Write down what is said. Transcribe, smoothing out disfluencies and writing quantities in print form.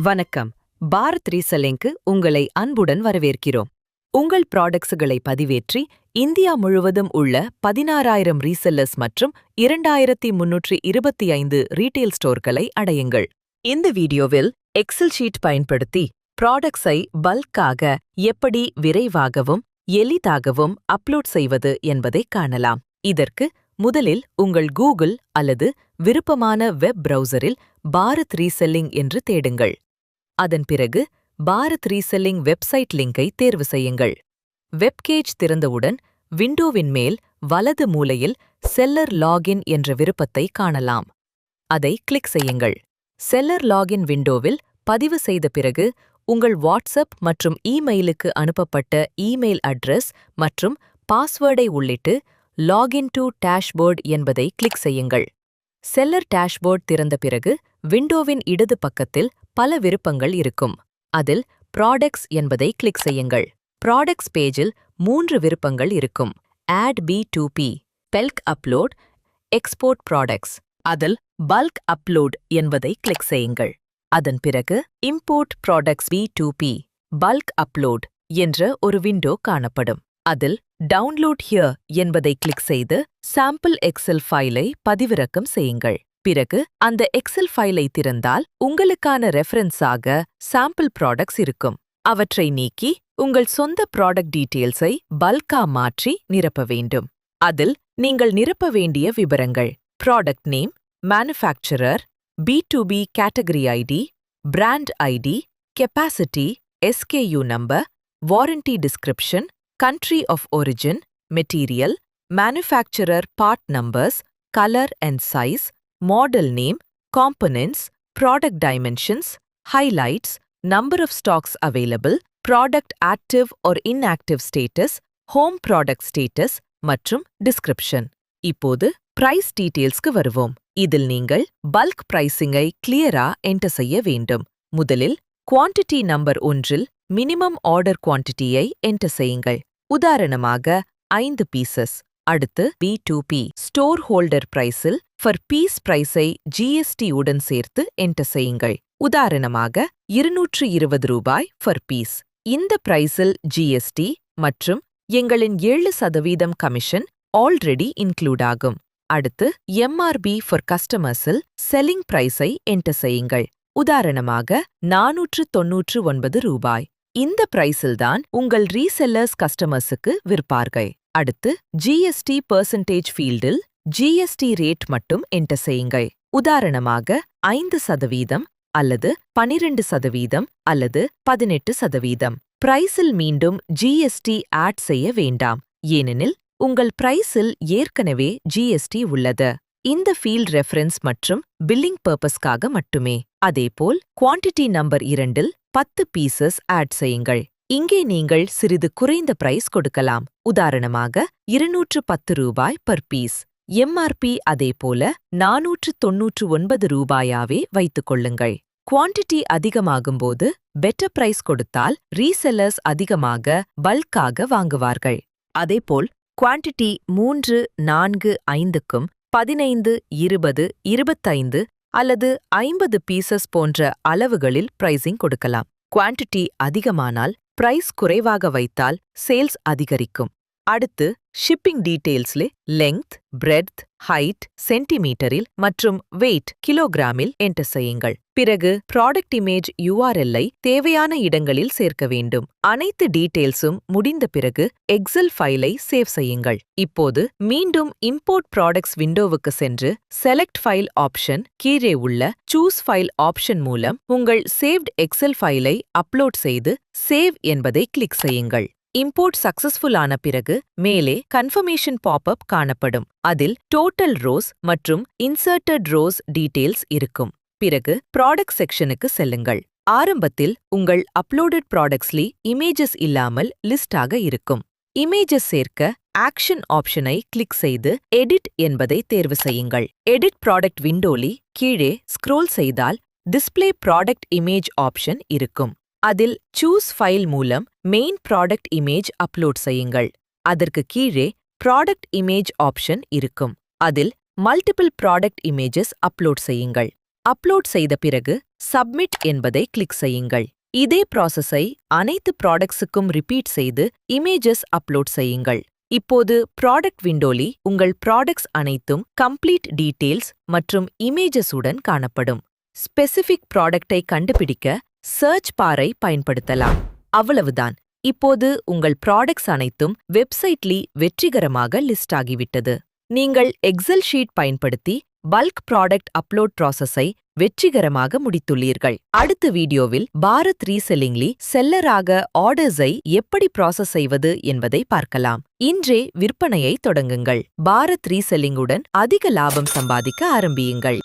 வணக்கம். பாரத் ரீசெல்லிங்க்கு உங்களை அன்புடன் வரவேற்கிறோம். உங்கள் ப்ராடக்ட்ஸுகளை பதிவேற்றி இந்தியா முழுவதும் உள்ள 16,000 ரீசெல்லர்ஸ் மற்றும் 2,325 ரீட்டெயில் ஸ்டோர்களை அடையுங்கள். இந்த வீடியோவில் எக்ஸல் ஷீட் பயன்படுத்தி ப்ராடக்ட்ஸை பல்காக எப்படி விரைவாகவும் எளிதாகவும் அப்லோட் செய்வது என்பதை காணலாம். இதற்கு முதலில் உங்கள் கூகுள் அல்லது விருப்பமான வெப் பிரவுசரில் பாரத் ரீசெல்லிங் என்று தேடுங்கள். அதன் பிறகு பாரத் ரீசெல்லிங் வெப்சைட் லிங்கை தேர்வு செய்யுங்கள். வெப்கேஜ் திறந்தவுடன் விண்டோவின் மேல் வலது மூலையில் செல்லர் லாகின் என்ற விருப்பத்தை காணலாம். அதை கிளிக் செய்யுங்கள். செல்லர் லாகின் விண்டோவில் பதிவு செய்த பிறகு உங்கள் வாட்ஸ்அப் மற்றும் இமெயிலுக்கு அனுப்பப்பட்ட இமெயில் அட்ரஸ் மற்றும் பாஸ்வேர்டை உள்ளிட்டு லாகின் டு டேஷ்போர்ட் என்பதை கிளிக் செய்யுங்கள். செல்லர் டேஷ்போர்ட் திறந்த பிறகு விண்டோவின் இடது பக்கத்தில் பல விருப்பங்கள் இருக்கும். அதில் ப்ராடக்ட்ஸ் என்பதை கிளிக் செய்யுங்கள். ப்ராடக்ட்ஸ் பேஜில் 3 விருப்பங்கள் இருக்கும். Add B2P, bulk upload, export products. அதில் பல்க் அப்லோட் என்பதை கிளிக் செய்யுங்கள். அதன் பிறகு import products B2P, bulk upload என்ற ஒரு விண்டோ காணப்படும். அதில் டவுன்லோட் ஹியர் என்பதை கிளிக் செய்து சாம்பிள் எக்ஸல் ஃபைலை பதிவிறக்கம் செய்யுங்கள். பிறகு அந்த எக்ஸல் ஃபைலை திறந்தால் உங்களுக்கான ரெஃபரன்ஸாக சாம்பிள் ப்ராடக்ட்ஸ் இருக்கும். அவற்றை நீக்கி உங்கள் சொந்த ப்ராடக்ட் டீட்டெயில்ஸை பல்கா மாற்றி நிரப்ப வேண்டும். அதில் நீங்கள் நிரப்ப வேண்டிய விவரங்கள்: product name, manufacturer, B2B category ID, brand ID, capacity, SKU number, warranty description, country of origin, material, manufacturer part numbers, color and size, model name, components, product dimensions, highlights, number of stocks available, product active or inactive status, home product status மற்றும் description. இப்போது price detailsக்கு வருவோம். இதில் நீங்கள் bulk pricing-ஐ clear-ஆ enter செய்ய வேண்டும். முதலில் quantity number 1-இல் minimum order quantity-ஐ enter செய்யுங்கள். உதாரணமாக 5 பீசஸ். அடுத்து B2P ஸ்டோர் ஹோல்டர் பிரைஸில் for பீஸ் பிரைஸை GST உடன் சேர்த்து என்டர் செய்யுங்கள். உதாரணமாக 220 ரூபாய் for பீஸ். இந்த பிரைஸில் GST மற்றும் எங்களின் 7% கமிஷன் ஆல்ரெடி இன்க்ளூட் ஆகும். அடுத்து MRP for கஸ்டமர்ஸில் செல்லிங் பிரைஸை என்டர் செய்யுங்கள். உதாரணமாக 499 ரூபாய். இந்த பிரைஸில்தான் உங்கள் ரீசெல்லர்ஸ் கஸ்டமர்ஸுக்கு விற்பார்கள். அடுத்து GST பெர்சன்டேஜ் ஃபீல்டில் GST ரேட் மட்டும் என்டர் செய்யுங்கள். உதாரணமாக 5% அல்லது 12% அல்லது 18%. பிரைஸில் மீண்டும் GST ஆட் செய்ய வேண்டாம், ஏனெனில் உங்கள் பிரைஸில் ஏற்கனவே GST உள்ளது. இந்த ஃபீல்ட் ரெஃபரன்ஸ் மற்றும் பில்லிங் பர்பஸ்க்காக மட்டுமே. அதேபோல் குவாண்டிட்டி நம்பர் 2-இல் 10 பீசஸ் ஆட் செய்யுங்கள். இங்கே நீங்கள் சிறிது குறைந்த பிரைஸ் கொடுக்கலாம். உதாரணமாக 210 ரூபாய் பர் பீஸ். MRP அதேபோல 499 ரூபாயாவே வைத்துக் கொள்ளுங்கள். குவாண்டிட்டி அதிகமாகும்போது பெட்டர் பிரைஸ் கொடுத்தால் ரீசெல்லர்ஸ் அதிகமாக பல்காக வாங்குவார்கள். அதேபோல் குவாண்டிட்டி 3, 4, 5க்கும் 15, 20, 25 அல்லது 50 பீசஸ் போன்ற அளவுகளில் பிரைசிங் கொடுக்கலாம். குவாண்டிட்டி அதிகமானால் பிரைஸ் குறைவாக வைத்தால் சேல்ஸ் அதிகரிக்கும். அடுத்து ஷிப்பிங் டீட்டெயில்ஸ்லே லெங்த், பிரெட்த், ஹைட் சென்டிமீட்டரில் மற்றும் வெயிட் கிலோகிராமில் என்டர் செய்யுங்கள். பிறகு ப்ராடக்ட் இமேஜ் URL-ஐ தேவையான இடங்களில் சேர்க்க வேண்டும். அனைத்து டீட்டெயில்ஸும் முடிந்த பிறகு எக்ஸல் ஃபைலை சேவ் செய்யுங்கள். இப்போது மீண்டும் இம்போர்ட் ப்ராடக்ட்ஸ் விண்டோவுக்கு சென்று செலக்ட் ஃபைல் ஆப்ஷன் கீழே உள்ள சூஸ் ஃபைல் ஆப்ஷன் மூலம் உங்கள் சேவ்ட் எக்ஸல் ஃபைலை அப்லோட் செய்து சேவ் என்பதை கிளிக் செய்யுங்கள். இம்போர்ட் சக்சஸ்ஃபுல் ஆன பிறகு மேலே கன்ஃபர்மேஷன் பாப்அப் காணப்படும். அதில் டோட்டல் ரோஸ் மற்றும் இன்சர்ட்டட் ரோஸ் டீட்டெயில்ஸ் இருக்கும். பிறகு ப்ராடக்ட் செக்ஷனுக்கு செல்லுங்கள். ஆரம்பத்தில் உங்கள் அப்லோடட் ப்ராடக்ட்ஸ்லி இமேஜஸ் இல்லாமல் லிஸ்டாக இருக்கும். இமேஜஸ் சேர்க்க ஆக்ஷன் ஆப்ஷனை கிளிக் செய்து எடிட் என்பதை தேர்வு செய்யுங்கள். எடிட் ப்ராடக்ட் விண்டோலி கீழே ஸ்க்ரோல் செய்தால் டிஸ்ப்ளே ப்ராடக்ட் இமேஜ் ஆப்ஷன் இருக்கும். அதில் சூஸ் ஃபைல் மூலம் மெயின் ப்ராடக்ட் இமேஜ் அப்லோட் செய்யுங்கள். அதற்கு கீழே ப்ராடக்ட் இமேஜ் ஆப்ஷன் இருக்கும். அதில் மல்டிபிள் ப்ராடக்ட் இமேஜஸ் அப்லோட் செய்யுங்கள். அப்லோட் செய்த பிறகு சப்மிட் என்பதை கிளிக் செய்யுங்கள். இதே ப்ராசஸை அனைத்து ப்ராடக்ட்ஸுக்கும் ரிப்பீட் செய்து இமேஜஸ் அப்லோட் செய்யுங்கள். இப்போது ப்ராடக்ட் விண்டோலி உங்கள் ப்ராடக்ட்ஸ் அனைத்தும் கம்ப்ளீட் டீடெயில்ஸ் மற்றும் இமேஜஸ் உடன் காணப்படும். ஸ்பெசிஃபிக் ப்ராடக்டை கண்டுபிடிக்க சர்ச் பாரை பயன்படுத்தலாம். அவ்வளவுதான். இப்போது உங்கள் ப்ராடக்ட்ஸ் அனைத்தும் வெப்சைட்லி வெற்றிகரமாக லிஸ்ட் ஆகிவிட்டது. நீங்கள் எக்ஸெல் ஷீட் பயன்படுத்தி பல்க் ப்ராடக்ட் அப்லோட் ப்ராசஸை வெற்றிகரமாக முடித்துள்ளீர்கள். அடுத்த வீடியோவில் பாரத் ரீசெல்லிங்லி செல்லராக ஆர்டர்ஸை எப்படி ப்ராசஸ் செய்வது என்பதை பார்க்கலாம். இன்றே விற்பனையை தொடங்குங்கள். பாரத் ரீசெல்லிங்குடன் அதிக லாபம் சம்பாதிக்க ஆரம்பியுங்கள்.